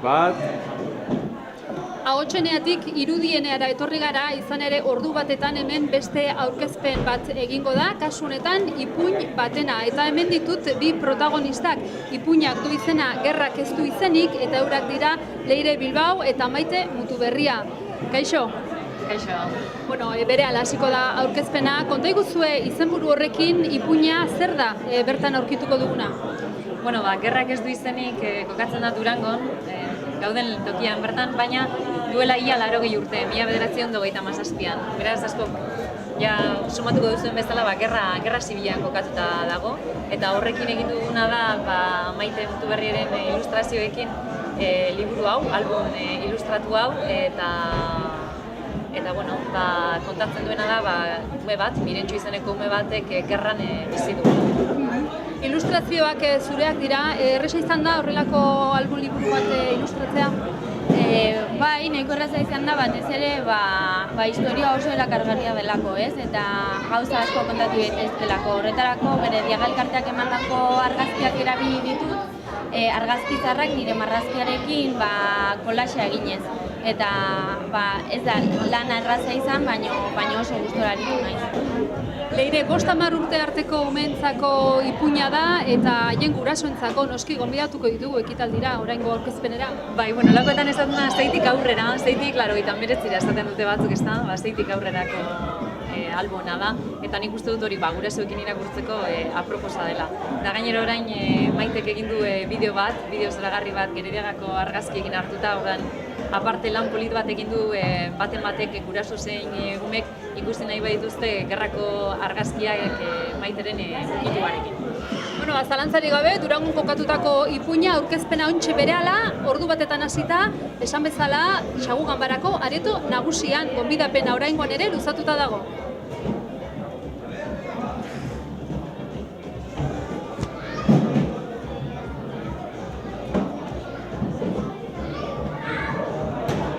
bat. Ahotseneatik irudieneara etorri gara, izan ere ordu batetan hemen beste aurkezpen bat egingo da, kasu honetan ipuin batena. Eta hemen ditut bi protagonistak, ipuinak du izena Gerrak ez du izenik, eta eurak dira Leire Bilbao eta Maite Mutuberria. Kaixo? Kaixo. Bueno, berehala hasiko da aurkezpena. Konta iguzue izenburu horrekin ipuina zer da bertan aurkituko duguna? Bueno, Gerrak ez du izenik kokatzen da Durangon, gauden tokian bertan, baina duela ia 80 urte, 1997an. Beraz, asko, ja, sumatuko duzuen bezala, gerra zibilan kokatuta dago, eta horrekin egin duguna da, Maite Mutuberriaren ilustrazioekin liburu hau, album ilustratu hau, eta bueno, kontatzen duena da, ume bat, Mirentxu izeneko ume batek gerran bizi du. Ilustrazioak zureak dira, erresa izan da horrelako album liburu bat ilustratzea? Bai, nahiko erraza izan da, batez ere, historia oso erakargarria delako, ez? Eta gauza asko kontatu daitezkelako. Horretarako, bere Diaga Elkarteak emandako argazkiak erabili ditut, argazki zaharrak nire marrazkiarekin kolasea eginez. Eta ez da lan erraza izan, baina oso gustora aritu naiz. Leire, 50 urte arteko umeentzako ipuina da, eta haien gurasoentzako noski gonbidatuko ditugu ekitaldira, oraingo aurkezpenera. Bai, bueno, lakoetan esaten da, zeitik aurrera, zeitik, klaro, 89 esaten dute batzuk, ez da, zeitik aurrerako albona da, eta nik uste dut hori gurasoekin irakurtzeko aproposa dela. Da gainera orain Maitek egin du bideo zoragarri bat Gerediagako argazkiekin hartuta, orain aparte lan polit bat egin du baten batek guraso zein umek ikusi nahi badituzte gerrako argazkiak Maiteren ukituarekin. Bueno, zalantzarik gabe, Durangon kokatutako ipuina aurkezpena ontxe berehala, ordu batetan hasita, esan bezala, Sagu Ganbarako areto nagusian gonbidapena oraingoan ere luzatuta dago.